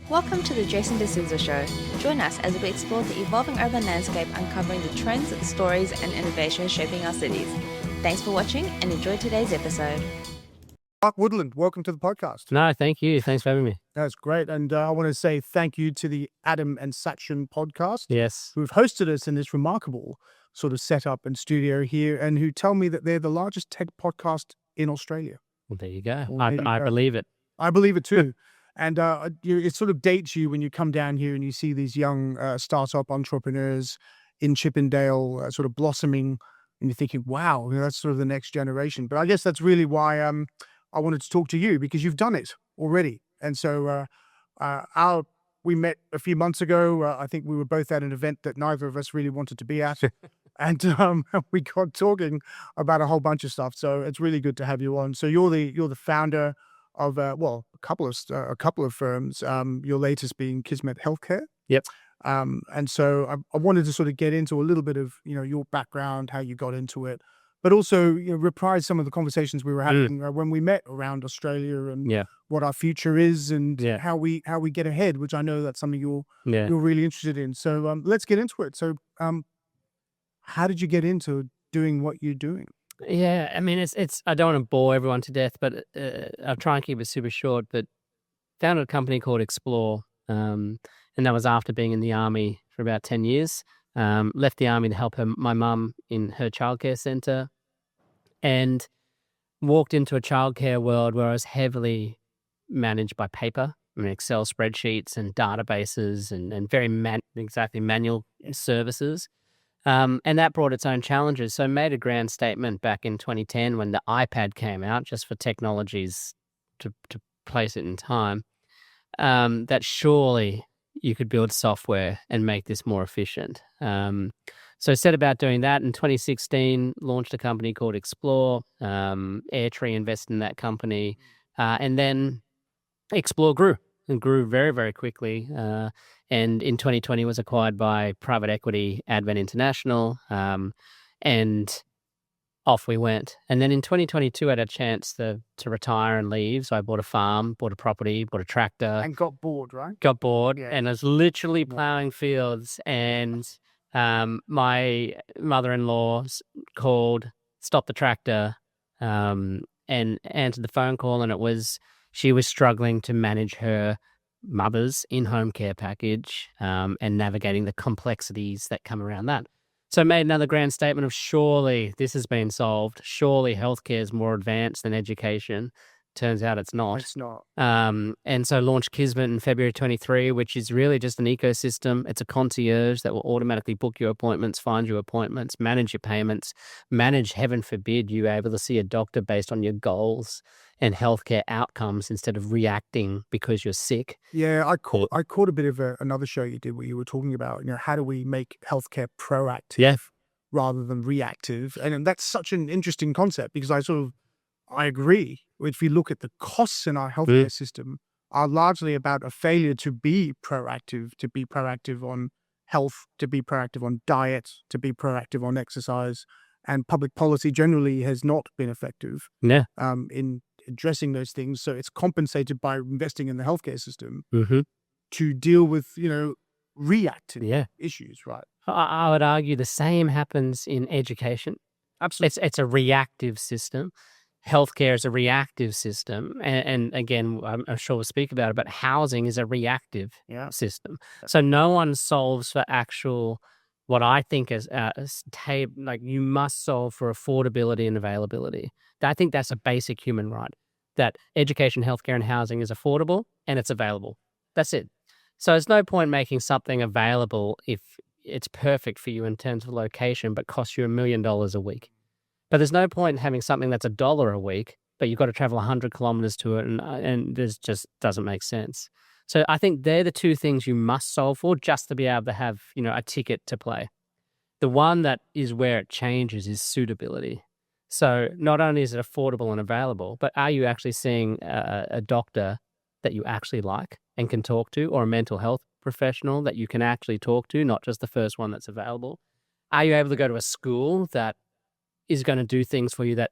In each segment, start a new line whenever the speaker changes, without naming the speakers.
Welcome to the Jason de Sousa Show. Join us as we explore the evolving urban landscape, uncovering the trends, stories, and innovations shaping our cities. Thanks for watching and enjoy today's episode.
Mark Woodland, welcome to the podcast.
No, thank you. Thanks for having me.
That's great. And I want to say thank you to the Adam and Sachin podcast,
Yes.
who've hosted us in this remarkable sort of setup and studio here, and who tell me that they're the largest tech podcast in Australia.
Well, there you go.
Well, there you
I
go.
believe it.
I believe it too. And it sort of dates you when you come down here and you see these young startup entrepreneurs in Chippendale sort of blossoming, and you're thinking, wow, that's sort of the next generation. But I guess that's really why I wanted to talk to you, because you've done it already. And so we met a few months ago. I think we were both at an event that neither of us really wanted to be at. And we got talking about a whole bunch of stuff. So it's really good to have you on. So you're the founder of a couple of firms. Your latest being Kismet Healthcare.
Yep.
And so I wanted to sort of get into a little bit of your background, how you got into it, but also reprise some of the conversations we were having when we met around Australia and what our future is and how we get ahead, which I know that's something you're really interested in. So let's get into it. So how did you get into doing what you're doing?
Yeah, I mean, it's. I don't want to bore everyone to death, but I'll try and keep it super short. But founded a company called Explore, and that was after being in the army for about 10 years. Left the army to help my mum in her childcare centre, and walked into a childcare world where I was heavily managed by paper. I mean, Excel spreadsheets and databases and very manual services. And that brought its own challenges. So I made a grand statement back in 2010 when the iPad came out, just for technologies to place it in time, that surely you could build software and make this more efficient. So I set about doing that. In 2016, launched a company called Explore. Airtree invested in that company. And then Explore grew very, very quickly. And in 2020 was acquired by private equity Advent International, and off we went. And then in 2022, I had a chance to retire and leave. So I bought a farm, bought a property, bought a tractor.
And got bored, right?
Got bored, and I was literally plowing fields. And my mother-in-law called, stopped the tractor, and answered the phone call, and she was struggling to manage her mother's in-home care package and navigating the complexities that come around that. So I made another grand statement of surely this has been solved. Surely healthcare is more advanced than education. Turns out it's not.
It's not.
And so launched Kismet in February 23, which is really just an ecosystem. It's a concierge that will automatically book your appointments, find you appointments, manage your payments, manage, heaven forbid, you able to see a doctor based on your goals and healthcare outcomes instead of reacting because you're sick.
Yeah, I caught a bit of another show you did where you were talking about, how do we make healthcare proactive rather than reactive? And that's such an interesting concept, because I agree. If you look at the costs in our healthcare system are largely about a failure to be proactive on health, to be proactive on diet, to be proactive on exercise. And public policy generally has not been effective in addressing those things. So it's compensated by investing in the healthcare system to deal with, reactive issues, right?
I would argue the same happens in education.
Absolutely.
It's a reactive system. Healthcare is a reactive system. And again, I'm sure we'll speak about it, but housing is a reactive system. So no one solves for actual, what I think is like you must solve for affordability and availability. I think that's a basic human right, that education, healthcare, and housing is affordable and it's available. That's it. So there's no point making something available if it's perfect for you in terms of location, but costs you $1 million a week. But there's no point in having something that's $1 a week, but you've got to travel 100 kilometers to it, and this just doesn't make sense. So I think they're the two things you must solve for just to be able to have, a ticket to play. The one that is where it changes is suitability. So not only is it affordable and available, but are you actually seeing a doctor that you actually like and can talk to, or a mental health professional that you can actually talk to, not just the first one that's available? Are you able to go to a school that is going to do things for you that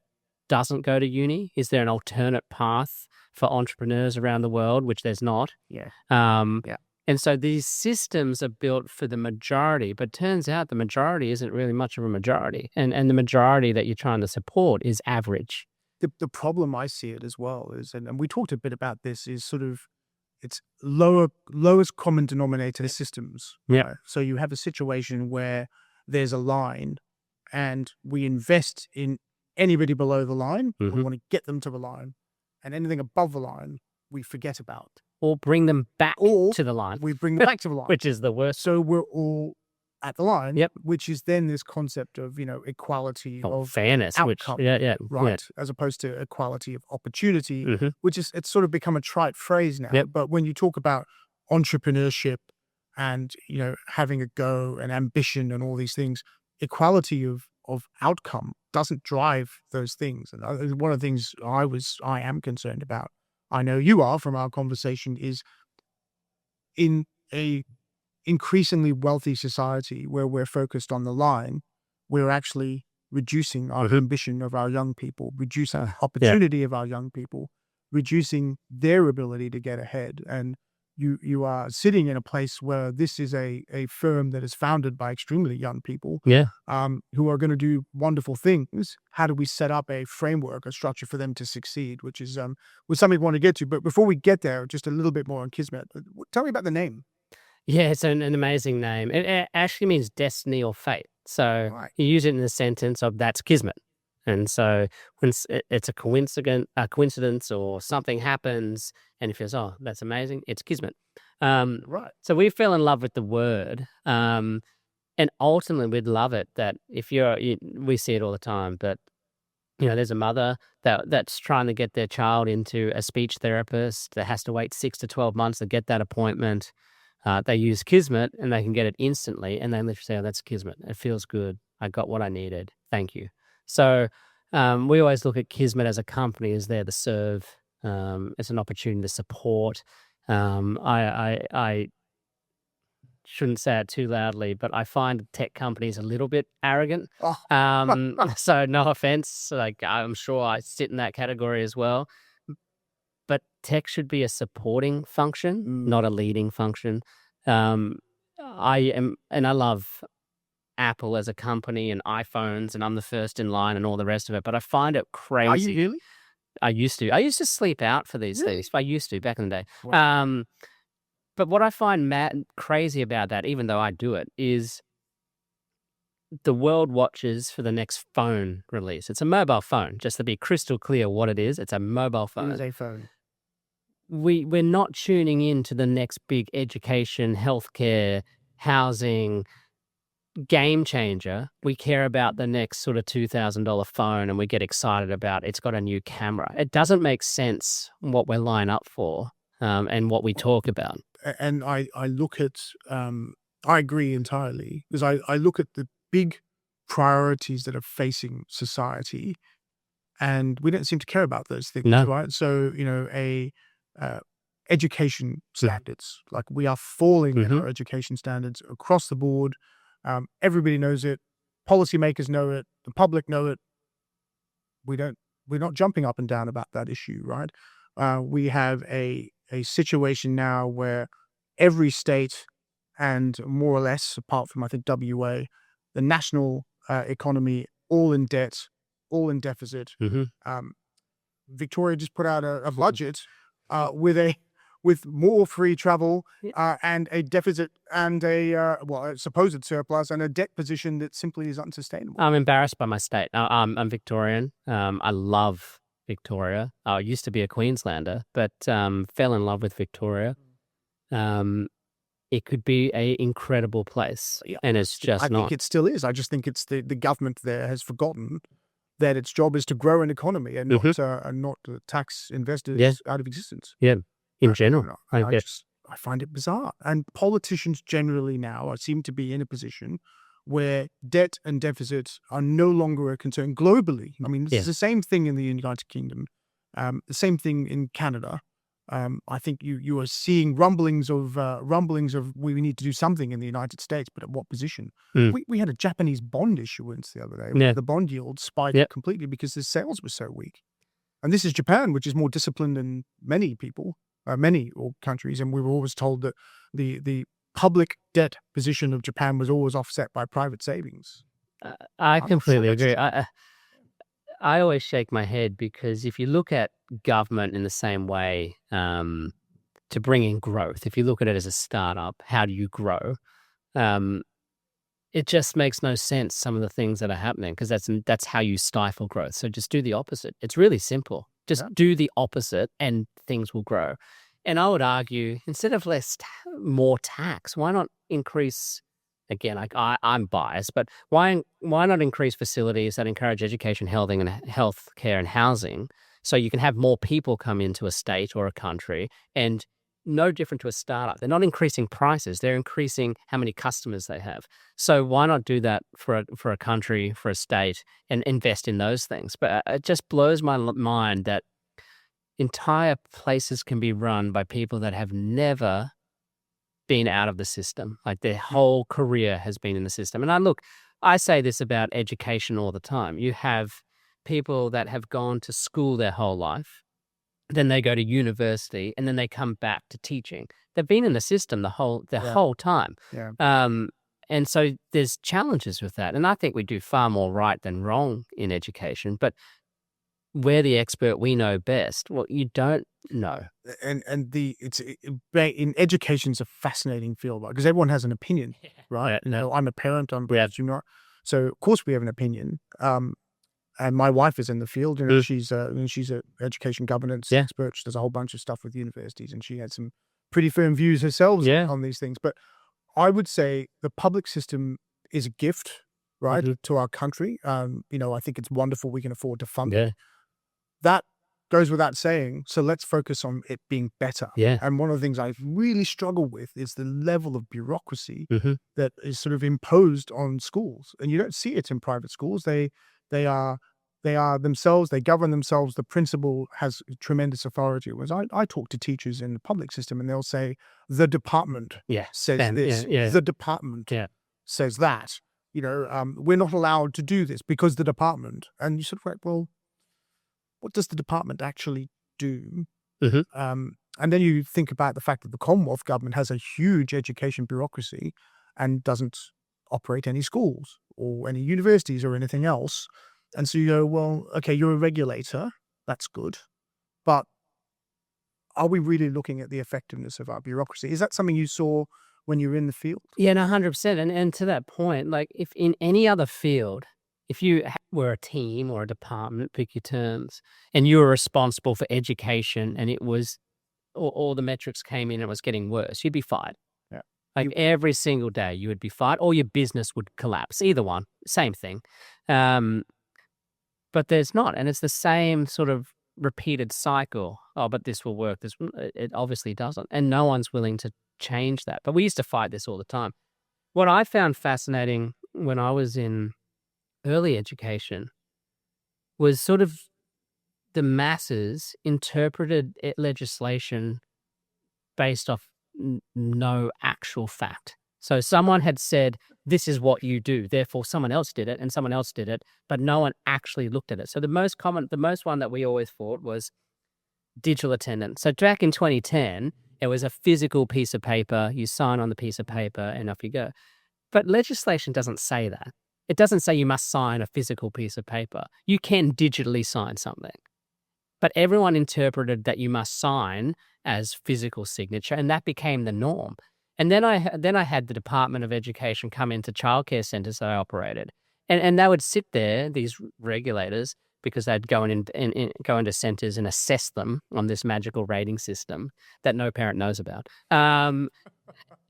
doesn't go to uni? Is there an alternate path for entrepreneurs around the world, which there's not.
Yeah.
Yeah. And so these systems are built for the majority, but turns out the majority isn't really much of a majority. And the majority that you're trying to support is average.
The problem I see it as well is, and we talked a bit about this, is sort of it's lowest common denominator systems.
Yeah.
Right? So you have a situation where there's a line and we invest in anybody below the line. We want to get them to the line, and anything above the line we forget about.
Or bring them back to the line.
We bring them back to the line.
Which is the worst.
So we're all at the line,
Yep.
which is then this concept of, equality of
fairness,
outcome.
right,
Yeah. As opposed to equality of opportunity,
Mhm.
which is, it's sort of become a trite phrase now.
Yep.
But when you talk about entrepreneurship and, having a go and ambition and all these things, equality of outcome doesn't drive those things. And one of the things I am concerned about, I know you are from our conversation, is in a increasingly wealthy society where we're focused on the line, we're actually reducing our ambition of our young people, reducing opportunity of our young people, reducing their ability to get ahead. And you are sitting in a place where this is a firm that is founded by extremely young people, who are going to do wonderful things. How do we set up a framework, a structure for them to succeed, which is was something we want to get to. But before we get there, just a little bit more on Kismet. Tell me about the name.
Yeah, it's an amazing name. It actually means destiny or fate. So you use it in the sentence of that's Kismet. And so when it's a coincidence or something happens and it feels, oh, that's amazing, it's Kismet. So we fell in love with the word. And ultimately we'd love it that if we see it all the time, but there's a mother that's trying to get their child into a speech therapist that has to wait 6 to 12 months to get that appointment. They use Kismet and they can get it instantly, and they literally say, oh, that's Kismet. It feels good. I got what I needed. Thank you. So we always look at Kismet as a company as there to serve. It's an opportunity to support. I shouldn't say it too loudly, but I find tech companies a little bit arrogant. So no offense. Like, I'm sure I sit in that category as well. But tech should be a supporting function, not a leading function. I love Apple as a company and iPhones, and I'm the first in line and all the rest of it. But I find it crazy.
Are you really?
I used to sleep out for these things. I used to back in the day.
Wow.
But what I find crazy about that, even though I do it, is the world watches for the next phone release. It's a mobile phone, just to be crystal clear what it is. It's a mobile phone.
It is a phone.
We're not tuning in to the next big education, healthcare, housing game changer. We care about the next sort of $2,000 phone, and we get excited about it's got a new camera. It doesn't make sense what we're lined up for and what we talk about.
And I look at, I agree entirely, because I look at the big priorities that are facing society, and we don't seem to care about those things, right? So, education standards, like we are falling in our education standards across the board. Everybody knows it. Policymakers know it. The public know it. We're not jumping up and down about that issue, right? We have a situation now where every state, and more or less, apart from I think WA, the national economy, all in debt, all in deficit. Victoria just put out a budget with more free travel and a deficit and a supposed surplus and a debt position that simply is unsustainable.
I'm embarrassed by my state. I'm Victorian. I love Victoria. I used to be a Queenslander, but fell in love with Victoria. It could be an incredible place, and it's just not.
I think it still is. I just think it's the government there has forgotten that its job is to grow an economy and not tax investors out of existence.
Yeah, in general.
I find it bizarre. And politicians generally now seem to be in a position where debt and deficits are no longer a concern globally. I mean, this is the same thing in the United Kingdom, the same thing in Canada. I think you are seeing rumblings of we need to do something in the United States, but at what position? We had a Japanese bond issuance the other day. The bond yield spiked completely because the sales were so weak. And this is Japan, which is more disciplined than many people, many countries. And we were always told that the public debt position of Japan was always offset by private savings.
I
I'm not sure
completely
that's
agree.
true.
I always shake my head because if you look at government in the same way to bring in growth, if you look at it as a startup, how do you grow? Um, it just makes no sense, some of the things that are happening, because that's how you stifle growth. So just do the opposite. It's really simple. Just
Yeah.
do the opposite and things will grow. And I would argue, instead of more tax, why not increase, again, I'm biased, but why not increase facilities that encourage education, health care and housing, so you can have more people come into a state or a country, and no different to a startup. They're not increasing prices. They're increasing how many customers they have. So why not do that for a country, for a state, and invest in those things? But it just blows my mind that entire places can be run by people that have never been out of the system. Like their whole career has been in the system. And I say this about education all the time. You have people that have gone to school their whole life, then they go to university, and then they come back to teaching. They've been in the system the whole time.
Yeah.
And so there's challenges with that. And I think we do far more right than wrong in education, but we're the expert, we know best. Well, you don't know.
And in education's a fascinating field, right? Because everyone has an opinion, right? I'm a parent, so of course we have an opinion. And my wife is in the field. She's an education governance expert. She does a whole bunch of stuff with universities, and she had some pretty firm views herself on these things. But I would say the public system is a gift, right, to our country. I think it's wonderful we can afford to fund it. That goes without saying. So let's focus on it being better.
Yeah.
And one of the things I've really struggled with is the level of bureaucracy that is sort of imposed on schools. And you don't see it in private schools. They are themselves, they govern themselves. The principal has tremendous authority. Whereas I talk to teachers in the public system, and they'll say, the department says this. The department says that. We're not allowed to do this because the department. And you sort of like, well, what does the department actually do? And then you think about the fact that the Commonwealth government has a huge education bureaucracy and doesn't operate any schools or any universities or anything else. And so you go, well, okay, you're a regulator. That's good. But are we really looking at the effectiveness of our bureaucracy? Is that something you saw when you were in the field?
Yeah, no, 100%. And to that point, like if in any other field, if you were a team or a department, pick your terms, and you were responsible for education, and it was, all the metrics came in and it was getting worse, you'd be fired.
Yeah.
Like every single day you would be fired, or your business would collapse. Either one, same thing. But there's not. And it's the same sort of repeated cycle. Oh, but this will work. It obviously doesn't. And no one's willing to change that. But we used to fight this all the time. What I found fascinating when I was in early education was sort of the masses interpreted legislation based off no actual fact. So someone had said, this is what you do, therefore someone else did it and someone else did it, but no one actually looked at it. So the most one that we always fought was digital attendance. So back in 2010, it was a physical piece of paper. You sign on the piece of paper and off you go. But legislation doesn't say that. It doesn't say you must sign a physical piece of paper. You can digitally sign something. But everyone interpreted that you must sign as physical signature, and that became the norm. And then I had the Department of Education come into childcare centres that I operated, and they would sit there, these regulators, because they'd go into centres and assess them on this magical rating system that no parent knows about. And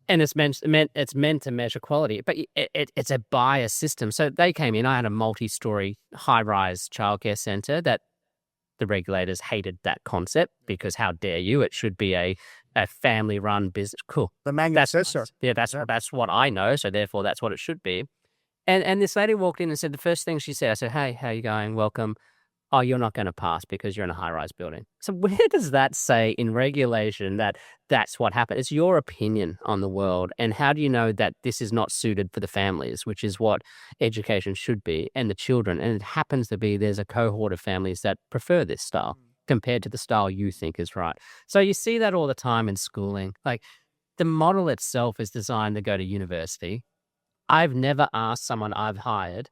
it's meant to measure quality, but it's a biased system. So they came in. I had a multi-story, high-rise childcare centre that the regulators hated that concept because how dare you? It should be a family-run business. Cool.
The manual says so.
Yeah, that's what I know. So therefore, that's what it should be. And this lady walked in and said the first thing she said. I said, "Hey, how you going? Welcome. oh, you're not going to pass because you're in a high-rise building. So where does that say in regulation that that's what happened? It's your opinion on the world. And how do you know that this is not suited for the families, which is what education should be, and the children? And it happens to be there's a cohort of families that prefer this style compared to the style you think is right. So you see that all the time in schooling. Like, the model itself is designed to go to university. I've never asked someone I've hired,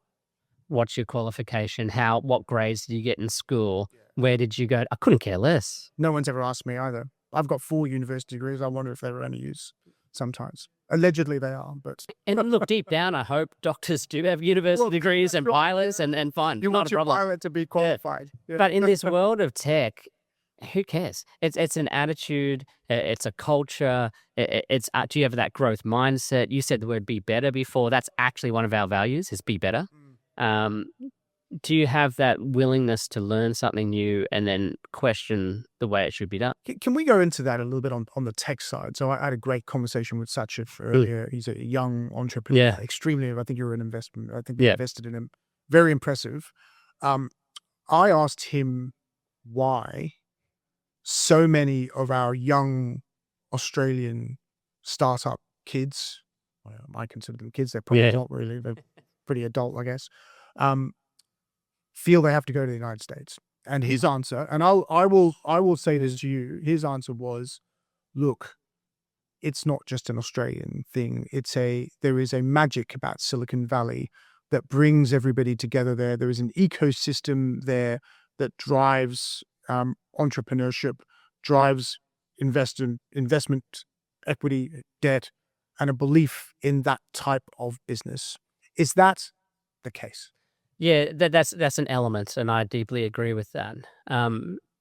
what's your qualification? What grades did you get in school? Where did you go? I couldn't care less.
No one's ever asked me either. I've got 4 university degrees. I wonder if they're any use sometimes. Allegedly they are, but...
And look, deep down, I hope doctors do have university degrees and pilots and fine.
You
not
want
a
your
problem.
pilot to be qualified. Yeah.
But in this world of tech, who cares? It's an attitude. It's a culture. It's do you have that growth mindset? You said the word "be better" before. That's actually one of our values: is be better. Do you have that willingness to learn something new and then question the way it should be done?
Can we go into that a little bit on the tech side? So I had a great conversation with Sachit earlier. He's a young entrepreneur, extremely. I think you're an investment. I think you invested in him. Very impressive. I asked him why so many of our young Australian startup kids, well, I consider them kids, they're probably not really, they're pretty adult, I guess, feel they have to go to the United States. And his answer, and I will say this to you, his answer was, look, it's not just an Australian thing. There is a magic about Silicon Valley that brings everybody together there. There is an ecosystem there that drives entrepreneurship, drives investment, equity, debt, and a belief in that type of business. Is that the case?
Yeah, that's an element, and I deeply agree with that.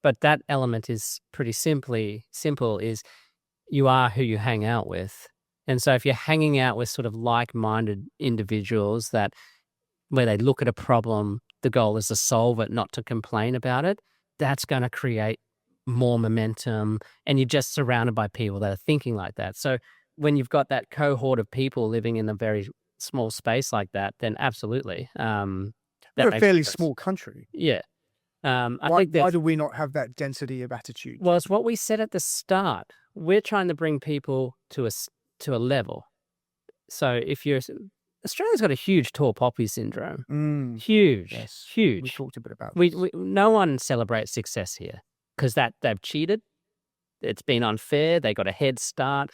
But that element is pretty simple, is you are who you hang out with. And so if you're hanging out with sort of like-minded individuals where they look at a problem, the goal is to solve it, not to complain about it, that's going to create more momentum, and you're just surrounded by people that are thinking like that. So when you've got that cohort of people living in a very small space like that, then absolutely.
We're a fairly small country.
Yeah.
Why do we not have that density of attitude?
Well, it's what we said at the start. We're trying to bring people to a level. So Australia's got a huge tall poppy syndrome. Huge.
Yes.
Huge.
We talked a bit about this.
No one celebrates success here because they've cheated. It's been unfair. They got a head start.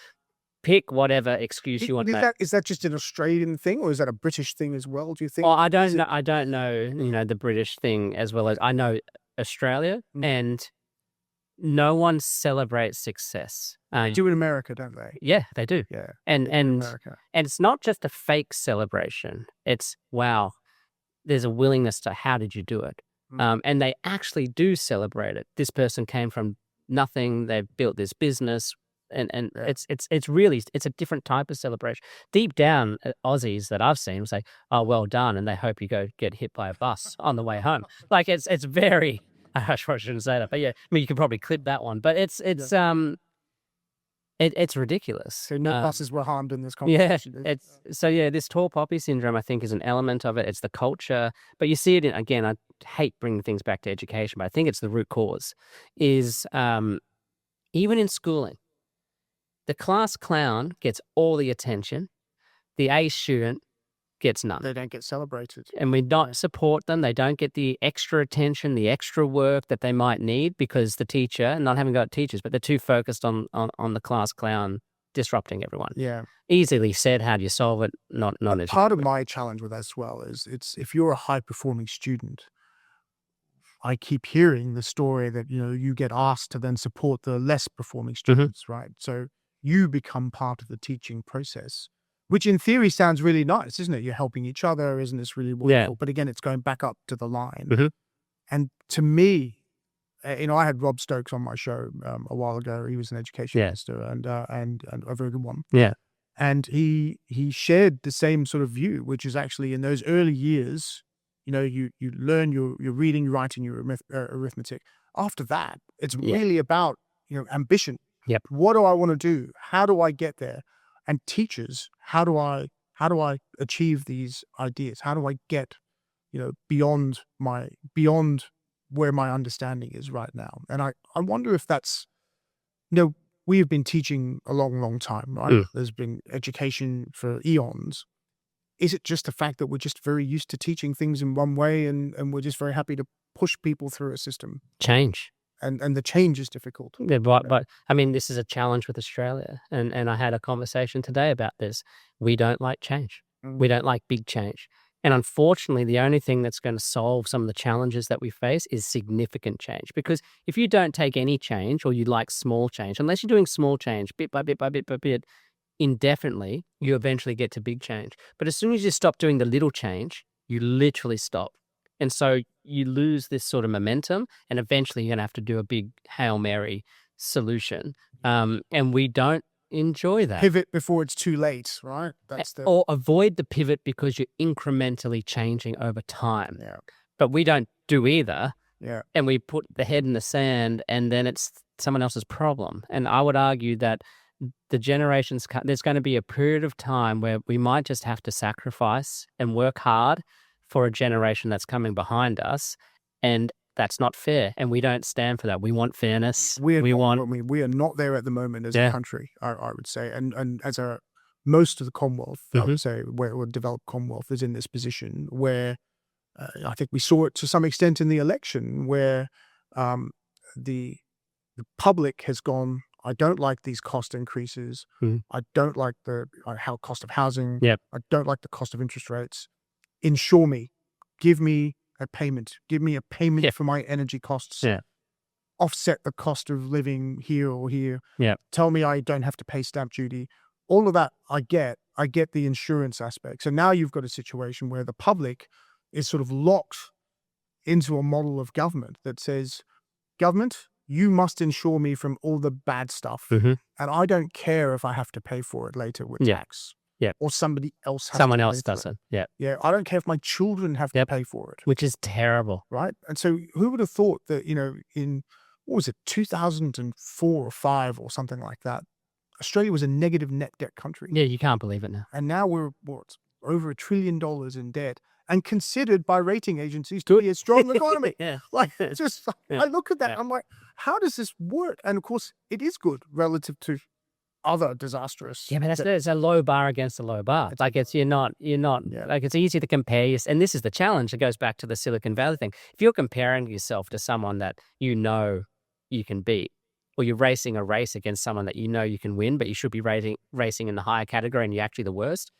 Pick whatever excuse you want.
Is that just an Australian thing, or is that a British thing as well, do you think?
Oh, I don't know. I don't know, the British thing as well as I know Australia, and no one celebrates success.
Do in America, don't they?
Yeah, they do.
Yeah.
And
America.
And it's not just a fake celebration. It's, wow, there's a willingness to how did you do it? And they actually do celebrate it. This person came from nothing. They've built this business. And it's really a different type of celebration. Deep down, Aussies that I've seen say, "Oh, well done," and they hope you go get hit by a bus on the way home. Like it's very. I probably shouldn't say that, but yeah, I mean you can probably clip that one. But it's ridiculous.
So no buses were harmed in this conversation.
Yeah, this tall poppy syndrome I think is an element of it. It's the culture, but you see it again. I hate bringing things back to education, but I think it's the root cause. Is even in schooling. The class clown gets all the attention. The A student gets none.
They don't get celebrated.
And we don't support them. They don't get the extra attention, the extra work that they might need because the teacher, not having got teachers, but they're too focused on the class clown disrupting everyone.
Yeah.
Easily said, how do you solve it? Not as
part of my challenge with that as well is if you're a high-performing student, I keep hearing the story that, you get asked to then support the less performing students, right? So you become part of the teaching process, which in theory sounds really nice, isn't it? You're helping each other. Isn't this really wonderful? But again, it's going back up to the line. And to me, I had Rob Stokes on my show a while ago. He was an education minister and a very good one.
Yeah.
And he shared the same sort of view, which is actually in those early years, you learn your reading, your writing, your arithmetic. After that, it's really about, ambition.
Yep.
What do I want to do? How do I get there? And teachers, how do I achieve these ideas? How do I get, beyond where my understanding is right now. And I wonder if that's, we have been teaching a long, long time, right? There's been education for eons. Is it just the fact that we're just very used to teaching things in one way and we're just very happy to push people through a system?
Change.
And the change is difficult.
Yeah, but I mean, this is a challenge with Australia. And I had a conversation today about this. We don't like change. We don't like big change. And unfortunately, the only thing that's going to solve some of the challenges that we face is significant change. Because if you don't take any change, or you like small change, unless you're doing small change bit by bit by bit by bit, indefinitely, you eventually get to big change. But as soon as you stop doing the little change, you literally stop. And so you lose this sort of momentum, and eventually you're going to have to do a big Hail Mary solution. And we don't enjoy that.
Pivot before it's too late, right?
Or avoid the pivot because you're incrementally changing over time.
Yeah.
But we don't do either.
Yeah.
And we put the head in the sand, and then it's someone else's problem. And I would argue that the generations, there's going to be a period of time where we might just have to sacrifice and work hard for a generation that's coming behind us, and that's not fair, and we don't stand for that. We want fairness.
We are not there at the moment as a country, I would say, and as most of the Commonwealth, I would say, where developed Commonwealth is in this position where I think we saw it to some extent in the election, where the public has gone, I don't like these cost increases. I don't like the cost of housing. I don't like the cost of interest rates. Insure me, give me a payment, for my energy costs, offset the cost of living here or here, tell me I don't have to pay stamp duty. All of that I get the insurance aspect. So now you've got a situation where the public is sort of locked into a model of government that says, government, you must insure me from all the bad stuff, and I don't care if I have to pay for it later with tax. Or somebody else has
Someone else does it.
Yeah. I don't care if my children have to pay for it.
Which is terrible.
Right? And so who would have thought that, in, 2004 or 5 or something like that, Australia was a negative net debt country.
Yeah, you can't believe it now.
And now we're, over $1 trillion in debt, and considered by rating agencies to be a strong economy. I look at that, I'm like, how does this work? And of course, it is good relative to other disastrous.
Yeah, but it's a low bar against a low bar. Like you're not like, it's easy to compare. And this is the challenge. It goes back to the Silicon Valley thing. If you're comparing yourself to someone that you can beat, or you're racing a race against someone that you can win, but you should be racing in the higher category and you're actually the worst,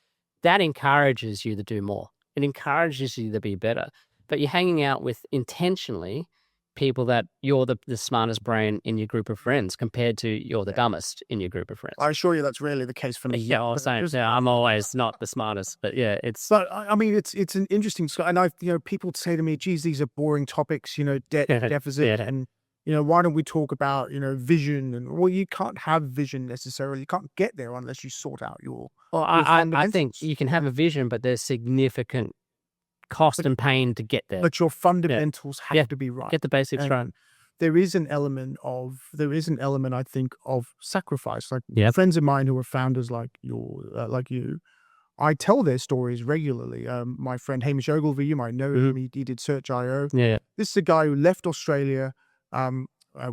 that encourages you to do more. It encourages you to be better. But you're hanging out with intentionally people that you're the smartest brain in your group of friends compared to you're the dumbest in your group of friends.
I assure you that's rarely the case for me.
Yeah, I was saying, I'm always not the smartest, but it's.
But I mean, it's an interesting, and people say to me, geez, these are boring topics, debt, deficit, and why don't we talk about, vision? And well, you can't have vision necessarily. You can't get there unless you sort out your.
Well, I think you can have a vision, but there's significant cost and pain to get there.
But your fundamentals have to be right.
Get the basics right.
There is an element, I think, of sacrifice. Like friends of mine who are founders like you, I tell their stories regularly. My friend Hamish Ogilvy, you might know him. He did Search.io. This is a guy who left Australia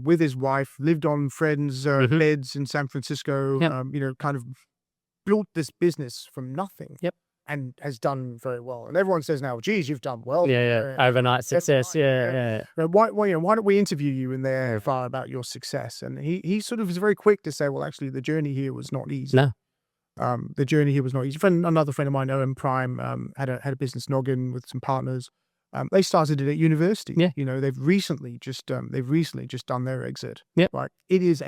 with his wife, lived on friends' beds in San Francisco. Kind of built this business from nothing. And has done very well. And everyone says now, geez, you've done well.
Overnight success.
Why don't we interview you in there about your success? And he sort of was very quick to say, well, actually, the journey here was not easy.
No.
The journey here was not easy. Another friend of mine, Owen Prime, had a business, Noggin, with some partners. They started it at university. They've recently just done their exit. Like, it is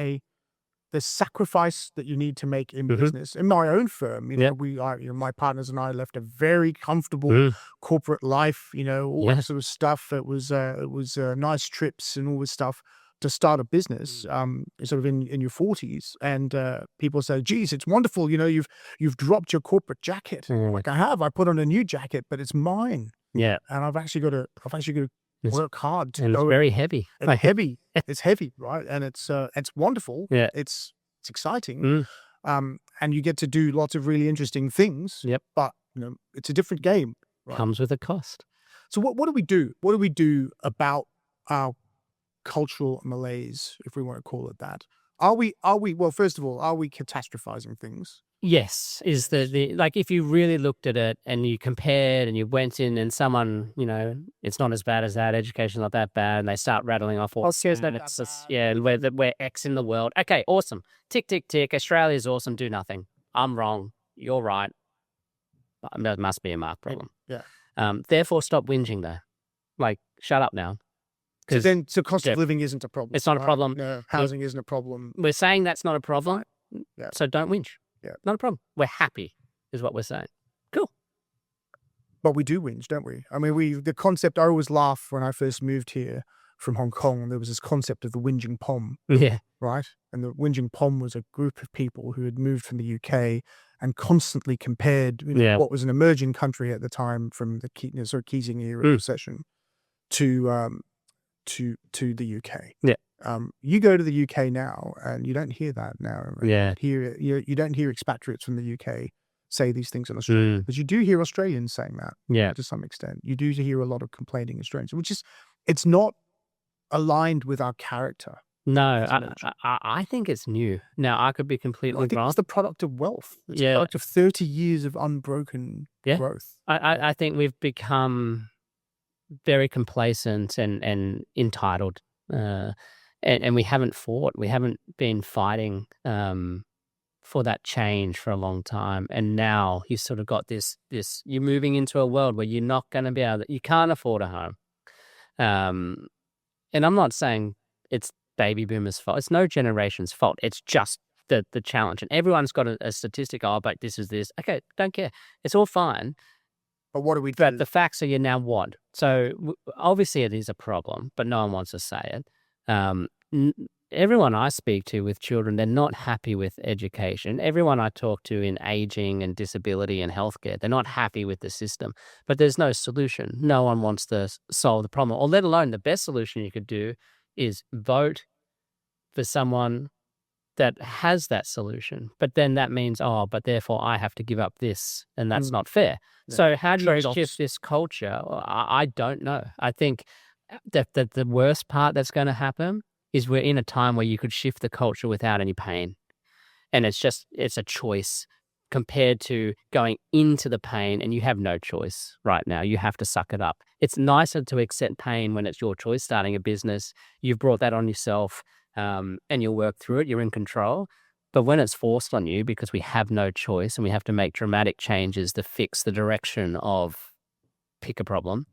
the sacrifice that you need to make in business. In my own firm, my partners and I left a very comfortable corporate life, all that sort of stuff. It was nice trips and all this stuff to start a business, sort of in your 40s. And people say, geez, it's wonderful. You've dropped your corporate jacket. Like, I put on a new jacket, but it's mine. And I've actually got to work hard to
and it's very heavy.
It's heavy. It's heavy, right? And it's wonderful. It's exciting. And you get to do lots of really interesting things. But it's a different game. Right?
Comes with a cost.
So what do we do? What do we do about our cultural malaise, if we want to call it that? Are we, well, first of all, are we catastrophizing things?
Yes, is the like if you really looked at it and you compared and you went in and someone, it's not as bad as that, education's not that bad, and they start rattling off all we're X in the world. Okay, awesome. Tick, tick, tick. Australia's awesome, do nothing. I'm wrong. You're right. That must be a Mark problem.
Yeah.
Therefore, stop whinging though. Like, shut up now.
So cost of living isn't a problem.
It's not a problem.
No, housing isn't a problem.
We're saying that's not a problem.
Yeah.
So don't whinge.
Yeah.
Not a problem. We're happy, is what we're saying. Cool.
But we do whinge, don't we? I mean, the concept, I always laugh when I first moved here from Hong Kong, there was this concept of the whinging pom.
Yeah.
Right? And the whinging pom was a group of people who had moved from the UK and constantly compared what was an emerging country at the time from the Keating era recession to the UK.
Yeah.
You go to the UK now, and you don't hear that now.
Yeah.
You don't hear expatriates from the UK say these things in Australia, but you do hear Australians saying that.
Yeah.
To some extent, you do hear a lot of complaining Australians, which is it's not aligned with our character.
No, I think it's new. Now, I could be completely
I think
wrong.
it's the product of wealth. It's the product of 30 years of unbroken growth.
I think we've become very complacent and entitled, and we haven't fought. We haven't been fighting for that change for a long time. And now you sort of got this. You're moving into a world where you're not going to be able. You can't afford a home. And I'm not saying it's baby boomers' fault. It's no generation's fault. It's just the challenge. And everyone's got a statistic. Oh, but this is this. Okay, don't care. It's all fine.
But what do we do?
But the facts are you now what? So obviously it is a problem, but no one wants to say it. Everyone I speak to with children, they're not happy with education. Everyone I talk to in aging and disability and healthcare, they're not happy with the system. But there's no solution. No one wants to solve the problem, or let alone the best solution you could do is vote for someone that has that solution. But then that means, but therefore I have to give up this, and that's not fair. Yeah. So how do you shift this culture? I don't know. I think that the worst part that's going to happen is we're in a time where you could shift the culture without any pain. And it's a choice compared to going into the pain, and you have no choice right now. You have to suck it up. It's nicer to accept pain when it's your choice, starting a business. You've brought that on yourself, and you'll work through it. You're in control. But when it's forced on you because we have no choice and we have to make dramatic changes to fix the direction of pick a problem,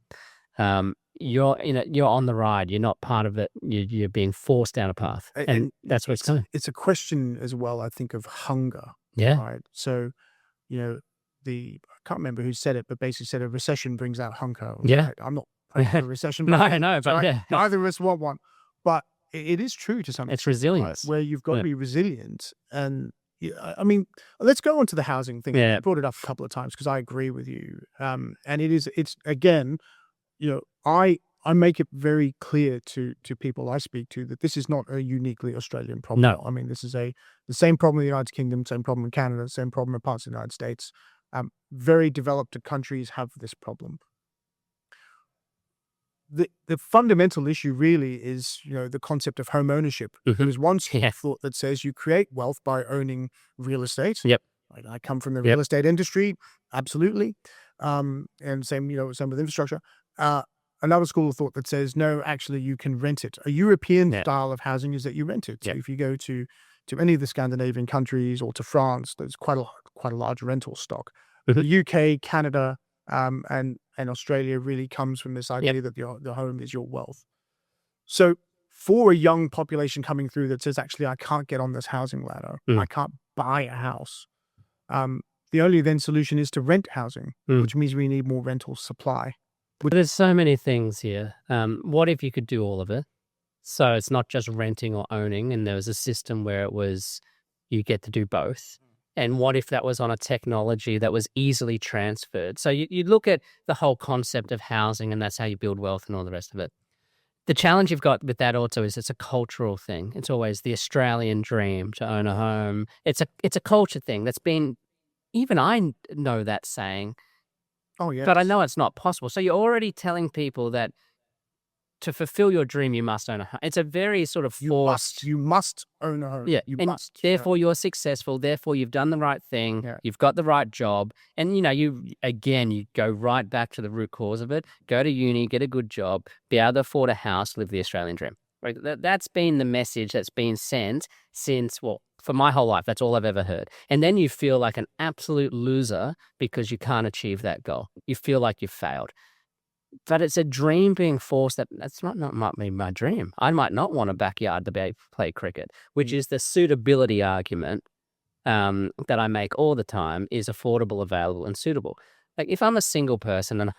you're on the ride. You're not part of it. You're being forced down a path, and that's where it's going.
It's a question as well, I think, of hunger.
Yeah.
Right. So, I can't remember who said it, but basically said a recession brings out hunger. Yeah. Right? I'm not praying for a recession.
No, but
neither of us want one. But it is true to some extent.
It's resilience.
Right? Where you've got to be resilient. And I mean, let's go on to the housing thing.
Yeah.
I brought it up a couple of times because I agree with you. And it's again, I make it very clear to people I speak to that this is not a uniquely Australian problem.
No.
I mean, this is the same problem in the United Kingdom, same problem in Canada, same problem in parts of the United States. Very developed countries have this problem. The fundamental issue really is, the concept of home ownership. There is one school of thought that says you create wealth by owning real estate.
Yep.
I come from the real estate industry, absolutely. And same with infrastructure. Another school of thought that says, no, actually, you can rent it. A European style of housing is that you rent it. So if you go to any of the Scandinavian countries or to France, there's quite a large rental stock. The UK, Canada, and Australia really comes from this idea that the home is your wealth. So for a young population coming through that says, actually, I can't get on this housing ladder, I can't buy a house, the only then solution is to rent housing, which means we need more rental supply.
But there's so many things here. What if you could do all of it? So it's not just renting or owning, and there was a system where it was you get to do both. And what if that was on a technology that was easily transferred? So you look at the whole concept of housing, and that's how you build wealth and all the rest of it. The challenge you've got with that also is it's a cultural thing. It's always the Australian dream to own a home. It's a culture thing that's been, even I know that saying.
Oh, yeah.
But I know it's not possible. So you're already telling people that to fulfill your dream, you must own a home. It's a very sort of forced.
You must own a home.
Yeah,
You
and
must.
therefore you're successful. Therefore you've done the right thing.
Yeah.
You've got the right job, and you go right back to the root cause of it. Go to uni, get a good job, be able to afford a house, live the Australian dream. Right? That's been the message that's been sent since, well, for my whole life. That's all I've ever heard. And then you feel like an absolute loser because you can't achieve that goal. You feel like you've failed. But it's a dream being forced. That's not might be my dream. I might not want a backyard to play cricket, which is the suitability argument that I make all the time, is affordable, available, and suitable. Like if I'm a single person, and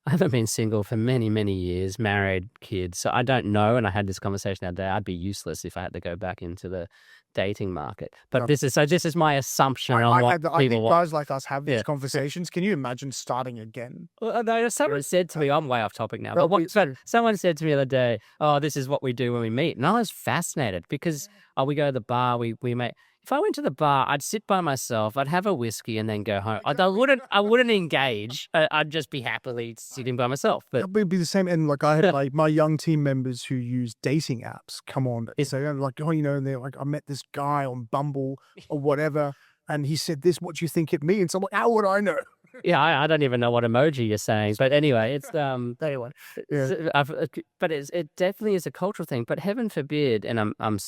I haven't been single for many, many years, married, kids, so I don't know, and I had this conversation the other day, I'd be useless if I had to go back into the dating market. But this is my assumption on what people
I think
want.
guys like us have these conversations. Can you imagine starting again?
Well, no, someone said to me, I'm way off topic now,
Well,
but someone said to me the other day, oh, this is what we do when we meet. And I was fascinated because we go to the bar, we make. If I went to the bar, I'd sit by myself, I'd have a whiskey and then go home. I wouldn't engage. I'd just be happily sitting by myself. But
it would be the same. And like I had like my young team members who use dating apps come on. So I'm like, and they're like, I met this guy on Bumble or whatever, and he said this. What do you think it means? I'm like, how would I know?
Yeah, I don't even know what emoji you're saying. But anyway, it's
Anyway,
but it definitely is a cultural thing. But heaven forbid, and I'm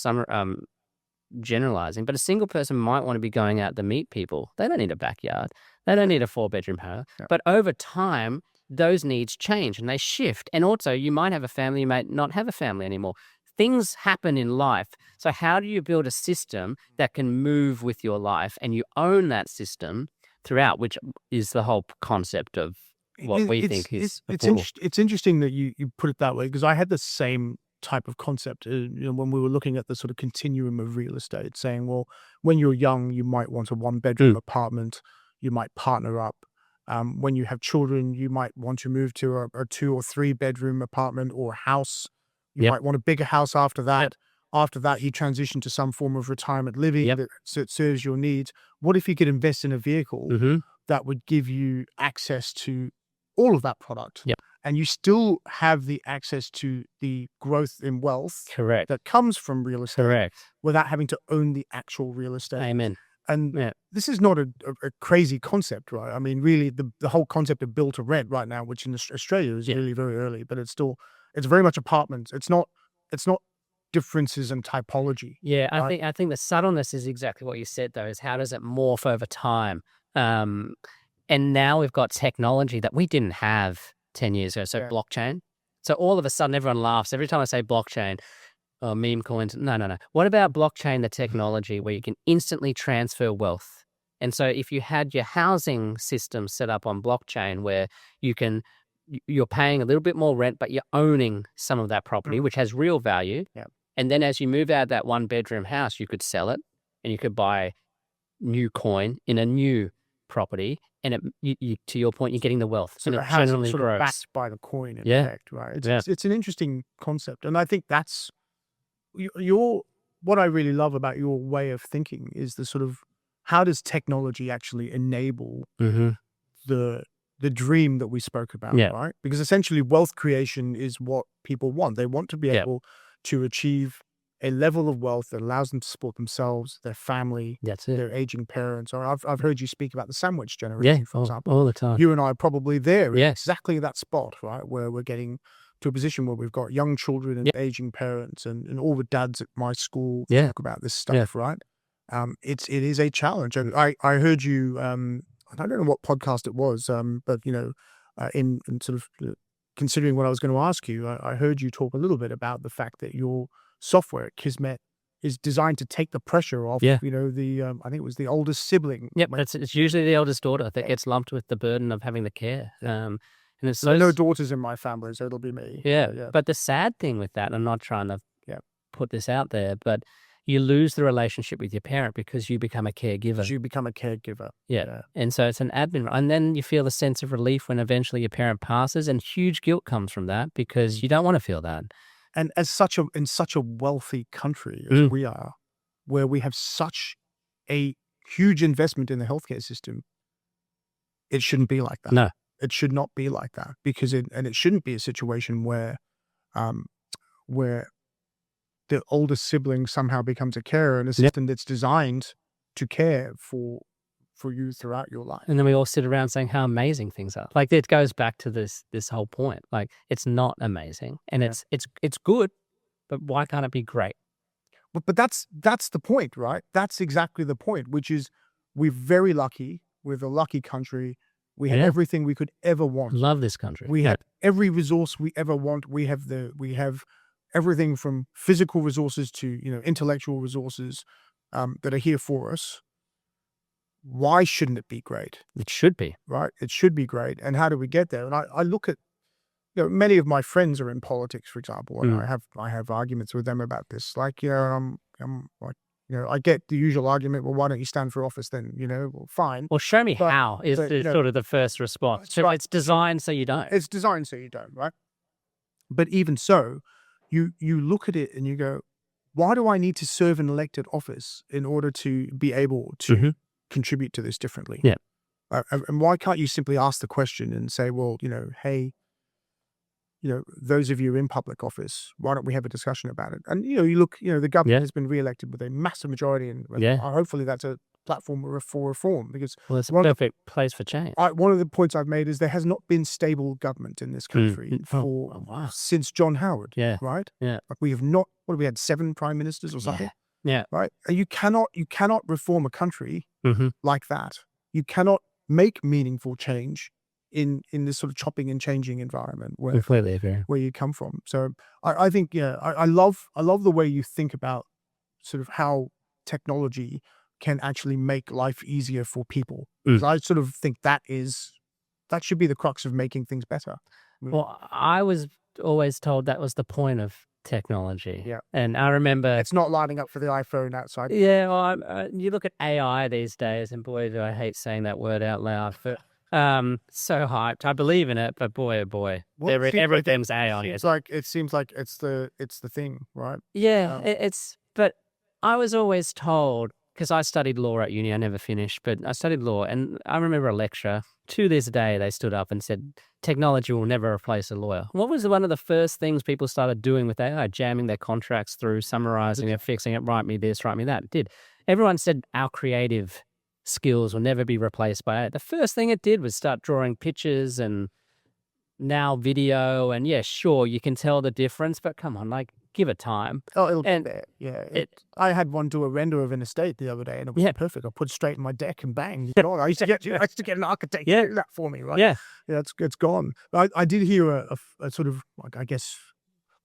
generalizing, but a single person might want to be going out to meet people. They don't need a backyard. They don't need a 4-bedroom house. Yeah. But over time, those needs change and they shift. And also, you might have a family, you might not have a family anymore. Things happen in life. So how do you build a system that can move with your life and you own that system throughout, which is the whole concept of what we think is
it's interesting that you put it that way, because I had the same type of concept when we were looking at the sort of continuum of real estate, saying, well, when you're young, you might want a 1-bedroom apartment, you might partner up. When you have children, you might want to move to a 2 or 3-bedroom apartment or house. You might want a bigger house after that. After that, you transition to some form of retirement living that serves your needs. What if you could invest in a vehicle that would give you access to all of that product? And you still have the access to the growth in wealth that comes from real estate without having to own the actual real estate.
Amen.
And this is not a crazy concept, right? I mean, really, the whole concept of build to rent right now, which in Australia is really very early, but it's very much apartments. It's not differences in typology.
Yeah, I think the subtleness is exactly what you said, though, is how does it morph over time? And now we've got technology that we didn't have 10 years ago. So blockchain. So all of a sudden, everyone laughs. Every time I say blockchain, meme coins. No. What about blockchain, the technology where you can instantly transfer wealth? And so if you had your housing system set up on blockchain where you're paying a little bit more rent, but you're owning some of that property, which has real value. And then as you move out of that 1-bedroom house, you could sell it and you could buy new coin in a new property, and to your point, you're getting the wealth.
So the house is sort of backed by the coin, in effect, right? It's an interesting concept, and I think that's what I really love about your way of thinking is the sort of how does technology actually enable the dream that we spoke about, right? Because essentially, wealth creation is what people want. They want to be able to achieve a level of wealth that allows them to support themselves, their family, their aging parents. Or I've heard you speak about the sandwich generation, for example.
All the time.
You and I are probably there in exactly that spot, right? Where we're getting to a position where we've got young children and aging parents and all the dads at my school talk about this stuff, right? It is a challenge. And I heard you, I don't know what podcast it was, but, in sort of considering what I was going to ask you, I heard you talk a little bit about the fact that your software at Kismet is designed to take the pressure off, I think it was the oldest sibling.
Yep, it's usually the eldest daughter that gets lumped with the burden of having the care. And it's
no daughters in my family, so it'll be me.
Yeah. But the sad thing with that, I'm not trying to put this out there, but you lose the relationship with your parent because you become a caregiver. Yeah. And so it's an admin. And then you feel a sense of relief when eventually your parent passes, and huge guilt comes from that because you don't want to feel that.
And in such a wealthy country as we are, where we have such a huge investment in the healthcare system, it shouldn't be like that.
No.
It should not be like that, because it shouldn't be a situation where where the older sibling somehow becomes a carer in a system that's designed to care for you throughout your life.
And then we all sit around saying how amazing things are. Like it goes back to this whole point. Like it's not amazing, and it's good, but why can't it be great?
But that's the point, right? That's exactly the point, which is we're very lucky. We're a lucky country. We have everything we could ever want.
Love this country.
We have every resource we ever want. We have everything from physical resources to intellectual resources that are here for us. Why shouldn't it be great?
It should be.
Right? It should be great. And how do we get there? And I look at, many of my friends are in politics, for example, and I have arguments with them about this. Like, I'm like, I get the usual argument. Well, why don't you stand for office then? Well, fine.
Well, show me how is sort of the first response. So it's designed so you don't.
It's designed so you don't, right? But even so, you look at it and you go, why do I need to serve an elected office in order to be able to contribute to this differently?
Yeah.
And why can't you simply ask the question and say, well, hey, those of you in public office, why don't we have a discussion about it? And, you look, the government has been reelected with a massive majority, and hopefully that's a platform for reform, because
it's a perfect place for change.
One of the points I've made is there has not been stable government in this country since John Howard.
Yeah.
Right?
Yeah.
Like we have not, we had 7 prime ministers or something?
Yeah.
Right? And you cannot reform a country like that. You cannot make meaningful change in this sort of chopping and changing environment where you come from. So I think, I love the way you think about sort of how technology can actually make life easier for people. Because I sort of think that should be the crux of making things better.
Well, I was always told that was the point of technology.
Yeah.
And I remember
it's not lining up for the iPhone outside.
Yeah. Well, you look at AI these days, and boy, do I hate saying that word out loud. But so hyped. I believe in it, but boy, oh boy, everything's AI.
It seems like it's the thing, right?
Yeah, but I was always told, because I studied law at uni, I never finished, but I studied law, and I remember a lecture. To this day, they stood up and said, technology will never replace a lawyer. What was one of the first things people started doing with AI? Jamming their contracts through, summarizing it, fixing it, write me this, write me that. It did. Everyone said our creative skills will never be replaced by it. The first thing it did was start drawing pictures and now video, and sure, you can tell the difference, but come on, like, give it time.
Oh, it'll be there. Yeah. I had one do a render of an estate the other day, and it was perfect. I put it straight in my deck and bang. I used to get an architect to do that for me, right?
Yeah.
It's gone. I did hear a sort of, like, I guess,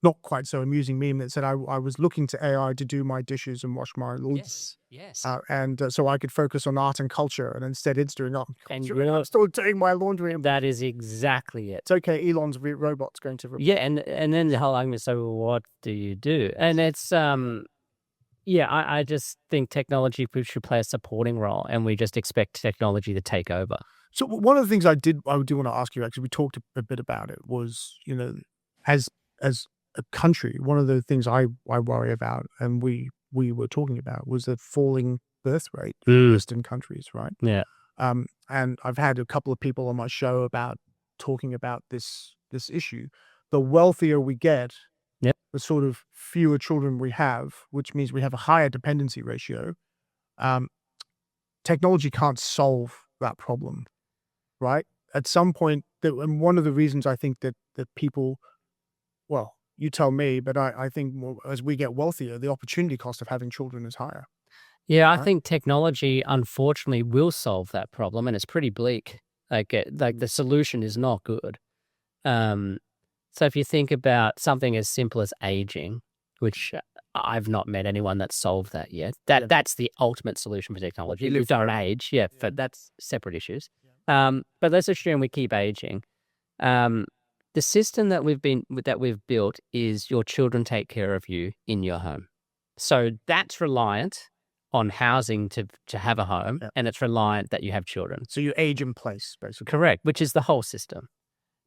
not quite so amusing meme that said I was looking to AI to do my dishes and wash my laundry.
Yes.
And so I could focus on art and culture, and instead it's doing art and culture.
And
I'm still doing my laundry.
That is exactly it.
It's okay. Elon's robot's going to replace.
Yeah, and then the whole argument, so what do you do? And it's I just think technology should play a supporting role, and we just expect technology to take over.
So one of the things I do want to ask you, actually, we talked a bit about it, was, as a country, one of the things I worry about, and we were talking about, was the falling birth rate in Western countries, right?
Yeah.
And I've had a couple of people on my show talking about this issue. The wealthier we get, the sort of fewer children we have, which means we have a higher dependency ratio. Technology can't solve that problem, right? At some point, and one of the reasons I think that people, well, you tell me, but I think as we get wealthier, the opportunity cost of having children is higher.
Yeah, I think technology, unfortunately, will solve that problem, and it's pretty bleak. Like the solution is not good. So if you think about something as simple as aging, which I've not met anyone that's solved that yet. That's the ultimate solution for technology. We don't age, but that's separate issues. But let's assume we keep aging. The system that we've built is your children take care of you in your home. So that's reliant on housing to have a home, and it's reliant that you have children.
So you age in place, basically.
Correct, which is the whole system.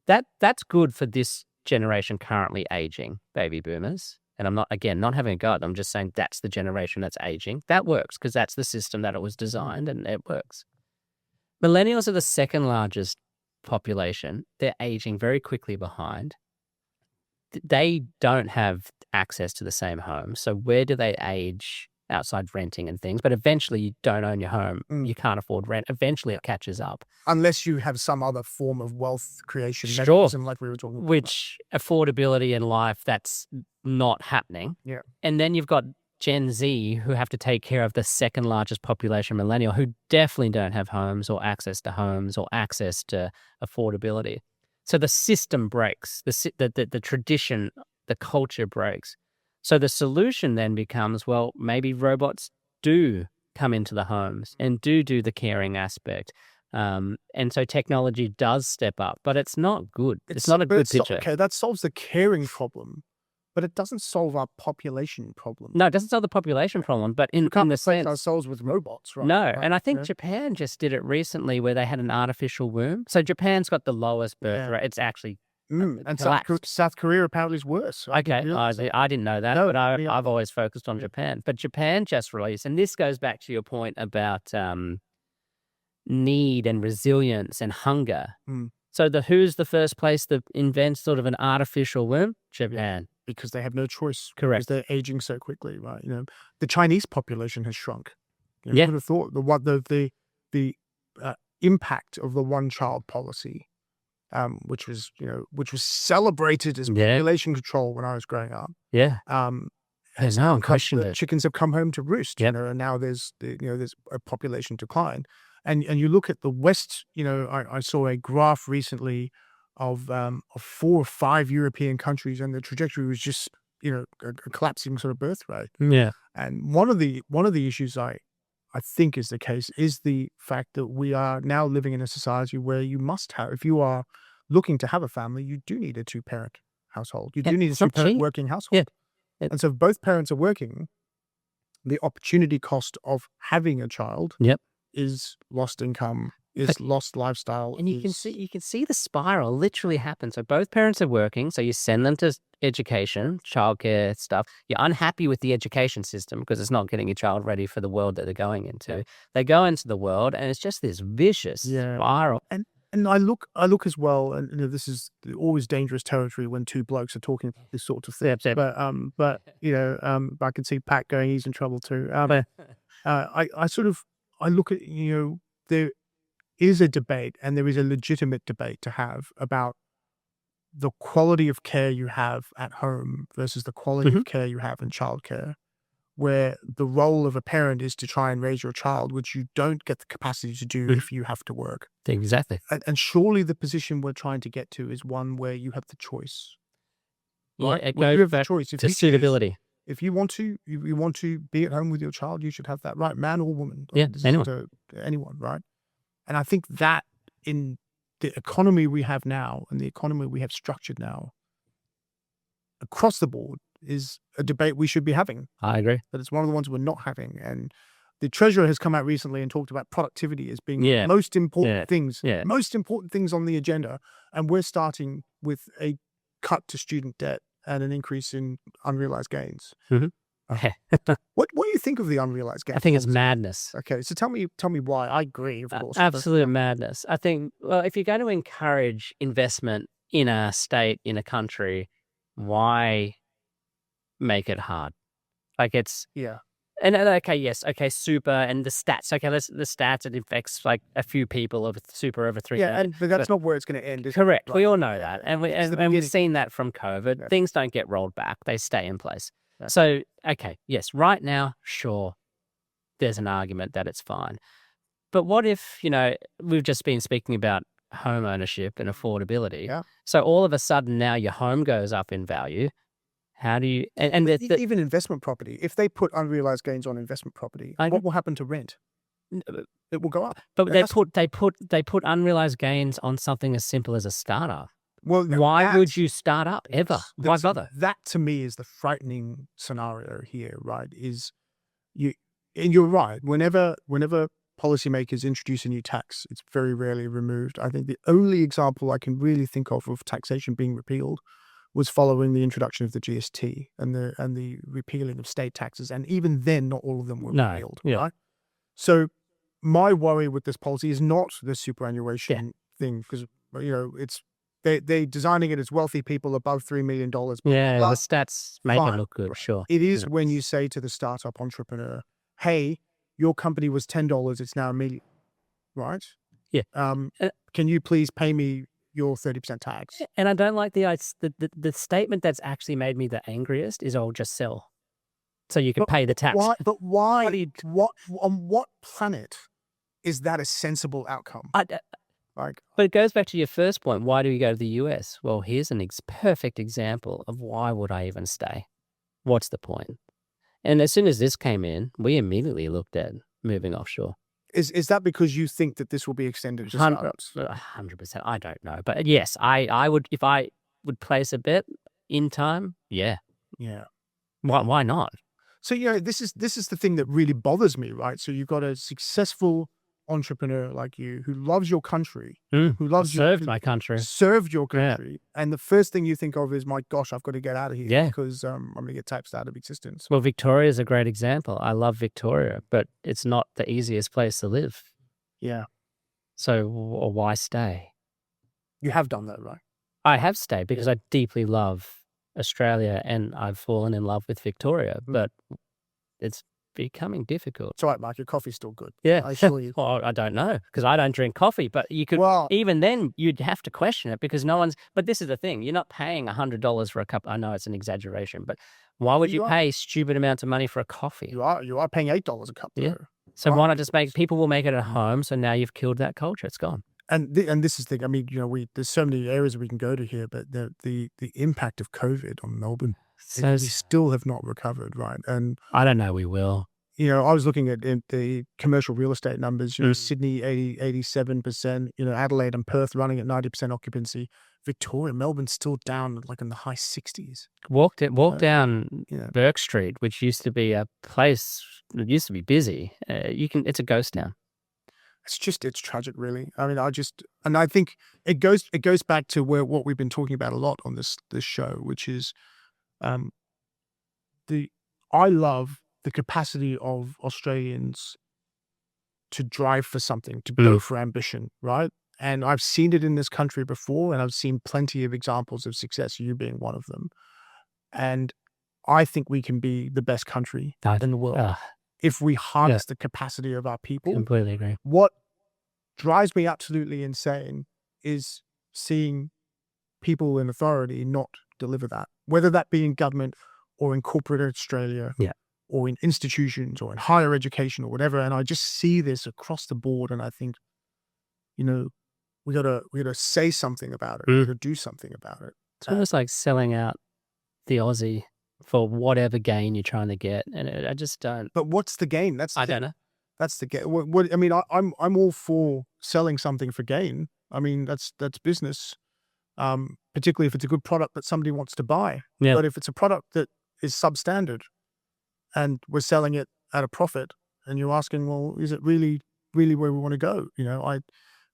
That's good for this generation currently aging, baby boomers. And I'm not having a go at them. I'm just saying that's the generation that's aging. That works because that's the system that it was designed, and it works. Millennials are the second largest population. They're aging very quickly behind. they don't have access to the same home. So where do they age outside renting and things? But eventually you don't own your home. You can't afford rent. Eventually it catches up.
Unless you have some other form of wealth creation
Sure.
mechanism like we were talking about.
Which affordability in life, that's not happening.
Yeah.
And then you've got Gen Z who have to take care of the second largest population, millennial, who definitely don't have homes or access to homes or access to affordability. So the system breaks, the tradition, the culture breaks. So the solution then becomes, well, maybe robots do come into the homes and do the caring aspect. And so technology does step up, but it's not good. It's not a good picture.
Okay, that solves the caring problem, but it doesn't solve our population problem.
No, it doesn't solve the population problem, but in the sense
ourselves with robots, right?
No,
right?
and I think Japan just did it recently where they had an artificial womb. So Japan's got the lowest birth rate. It's actually
and South Korea apparently is worse.
Okay, I didn't know that, but I've always focused on Japan. But Japan just released, and this goes back to your point about need and resilience and hunger. So who's the first place that invents sort of an artificial womb? Japan.
Because they have no choice.
Correct.
Because they're aging so quickly, right? The Chinese population has shrunk. Who would have thought the impact of the one-child policy, which was celebrated as population control when I was growing up.
Yeah. There's no question
that chickens have come home to roost. And now there's a population decline. And you look at the West. I saw a graph recently of 4 or 5 European countries, and the trajectory was just a collapsing sort of birth rate.
Yeah.
And one of the issues I think is the case is the fact that we are now living in a society where you must have, if you are looking to have a family, you do need a 2-parent household. You do need a 2-parent working household.
Yeah.
And so if both parents are working, the opportunity cost of having a child is lost income, is lost lifestyle.
And you can see the spiral literally happen. So both parents are working, so you send them to education, childcare stuff. You're unhappy with the education system because it's not getting your child ready for the world that they're going into. They go into the world, and it's just this vicious spiral.
And I look as well, and this is always dangerous territory when two blokes are talking about this sort of thing. But I can see Pat going, he's in trouble too. I look at there is a debate, and there is a legitimate debate to have about the quality of care you have at home versus the quality of care you have in childcare, where the role of a parent is to try and raise your child, which you don't get the capacity to do if you have to work.
Exactly.
And surely the position we're trying to get to is one where you have the choice. Right?
Yeah, it goes back to suitability.
If you want to be at home with your child, you should have that right, man or woman.
Yeah,
anyone, right? And I think that in the economy we have now and the economy we have structured now, across the board, is a debate we should be having.
I agree.
But it's one of the ones we're not having. And the Treasurer has come out recently and talked about productivity as being most important things, most important things on the agenda. And we're starting with a cut to student debt and an increase in unrealized gains. What do you think of the unrealized gains?
I think it's madness.
Okay, so tell me why. I agree, of course.
Absolute madness. I think, well, if you're going to encourage investment in a state, in a country, why make it hard? Like it's and okay, super, and the stats. Okay, the stats, it affects like a few people of super over 3 million.
But that's not where it's going to end.
Correct. We all know that, and we've seen that from COVID. Yeah. Things don't get rolled back; they stay in place. Yeah. So, okay, yes, right now, sure, there's an argument that it's fine, but what if we've just been speaking about home ownership and affordability? Yeah. So all of a sudden now your home goes up in value. How do you
even investment property? If they put unrealized gains on investment property, what will happen to rent? It will go up.
But they put unrealized gains on something as simple as a startup.
Well,
why would you start up ever? Why bother?
That to me is the frightening scenario here, right? And you're right. Whenever policymakers introduce a new tax, it's very rarely removed. I think the only example I can really think of taxation being repealed was following the introduction of the GST and the repealing of state taxes, and even then, not all of them were repealed. Right? So, my worry with this policy is not the superannuation thing, because they're designing it as wealthy people above $3 million.
Yeah,
But
the stats make it
fine.
look good, sure.
It is
Yeah.
when you say to the startup entrepreneur, "Hey, your company was $10, it's now $1 million," right?
Yeah.
Can you please pay me your 30% tax?
And I don't like the statement that's actually made me the angriest is, "I'll just sell, so you can pay the tax."
Why? But why?
What do you-
On what planet is that a sensible outcome? Like,
But it goes back to your first point. Why do we go to the US? Well, here's an perfect example of why would I even stay? What's the point? And as soon as this came in, we immediately looked at moving offshore.
is that because you think that this will be extended to startups?
100%. I don't know. But yes, I would, if I would place a bet in time, yeah.
Yeah.
Why not?
So, this is the thing that really bothers me, right? So you've got a successful entrepreneur like you who loves your country, who loves
served my country.
served your country, and the first thing you think of is, my gosh, I've got to get out of here because I'm going to get taxed out of existence.
Well, Victoria is a great example. I love Victoria, but it's not the easiest place to live.
Yeah.
So why stay?
You have done that, right?
I have stayed because I deeply love Australia and I've fallen in love with Victoria, but it's becoming difficult.
It's all right, Mark. Your coffee's still good.
Yeah.
I assure you.
Well, I don't know because I don't drink coffee, but you could, even then you'd have to question it because no one's, but this is the thing. You're not paying $100 for a cup. I know it's an exaggeration, but why would you pay stupid amounts of money for a coffee?
You are paying $8 a cup.
Yeah. So why not just people will make it at home. So now you've killed that culture. It's gone.
And this is the thing. I mean, there's so many areas we can go to here, but the impact of COVID on Melbourne, we still have not recovered, right? And
I don't know we will.
I was looking at the commercial real estate numbers. Sydney 87%. Adelaide and Perth running at 90% occupancy. Victoria, Melbourne's still down like in the high 60s.
Walk down Burke Street, which used to be a place that used to be busy. It's a ghost town.
It's tragic, really. I mean, I think it goes back to what we've been talking about a lot on this show, which is I love the capacity of Australians to drive for something, to go for ambition, right? And I've seen it in this country before, and I've seen plenty of examples of success, you being one of them. And I think we can be the best country in the world if we harness the capacity of our people.
Completely agree.
What drives me absolutely insane is seeing people in authority not deliver that, whether that be in government or in corporate Australia, or in institutions or in higher education or whatever. And I just see this across the board, and I think, we gotta say something about it. We gotta do something about it.
It's almost like selling out the Aussie for whatever gain you're trying to get, and I just don't.
But what's the gain?
I don't know.
That's the gain. What I mean, I'm all for selling something for gain. I mean, that's business. Particularly if it's a good product that somebody wants to buy.
Yeah.
But if it's a product that is substandard and we're selling it at a profit, and you're asking, well, is it really where we want to go?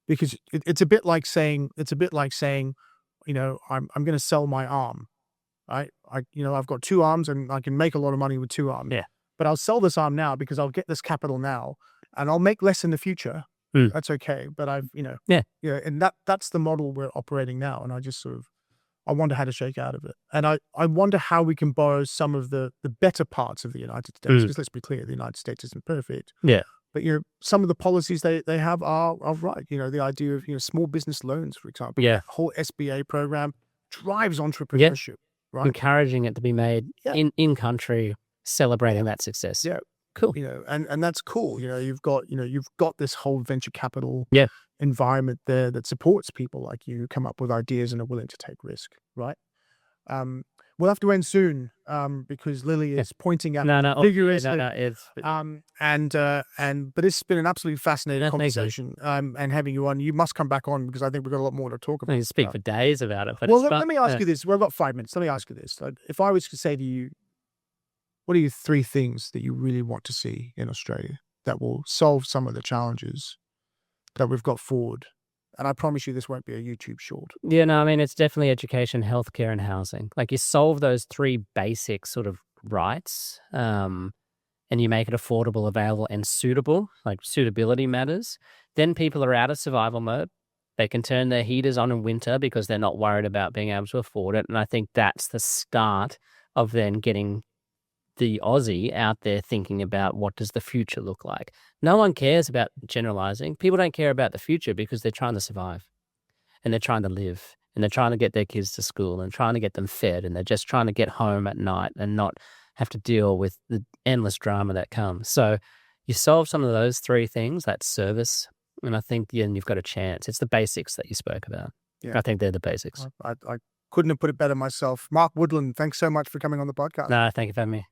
Because it's a bit like saying, I'm going to sell my arm, right? I've got two arms and I can make a lot of money with two arms.
Yeah.
But I'll sell this arm now because I'll get this capital now and I'll make less in the future. That's okay. But and that's the model we're operating now. And I just I wonder how to shake out of it. And I wonder how we can borrow some of the better parts of the United States. Because let's be clear, the United States isn't perfect.
Yeah.
But some of the policies they have are right. The idea of small business loans, for example.
Yeah.
The whole SBA program drives entrepreneurship. Right.
Encouraging it to be made in country, celebrating that success.
Yeah.
Cool.
And that's cool. You've got this whole venture capital environment there that supports people like you who come up with ideas and are willing to take risk. Right. We'll have to end soon because Lily is pointing at figures. But it's been an absolutely fascinating conversation. And having you on, you must come back on because I think we've got a lot more to talk about.
I can speak for days about it. But
let me ask you this. We've got 5 minutes. Let me ask you this. If I was to say to you, what are your 3 things that you really want to see in Australia that will solve some of the challenges that we've got forward? And I promise you this won't be a YouTube short.
Yeah, no, I mean, it's definitely education, healthcare, and housing. Like you solve those 3 basic sort of rights and you make it affordable, available, and suitable, like suitability matters. Then people are out of survival mode. They can turn their heaters on in winter because they're not worried about being able to afford it. And I think that's the start of then getting the Aussie out there thinking about what does the future look like. No one cares about generalizing. People don't care about the future because they're trying to survive and they're trying to live and they're trying to get their kids to school and trying to get them fed, and they're just trying to get home at night and not have to deal with the endless drama that comes. So you solve some of those three things, that service, and I think then you've got a chance. It's the basics that you spoke about.
Yeah.
I think they're the basics.
I couldn't have put it better myself. Mark Woodland, thanks so much for coming on the podcast.
No, thank you for having me.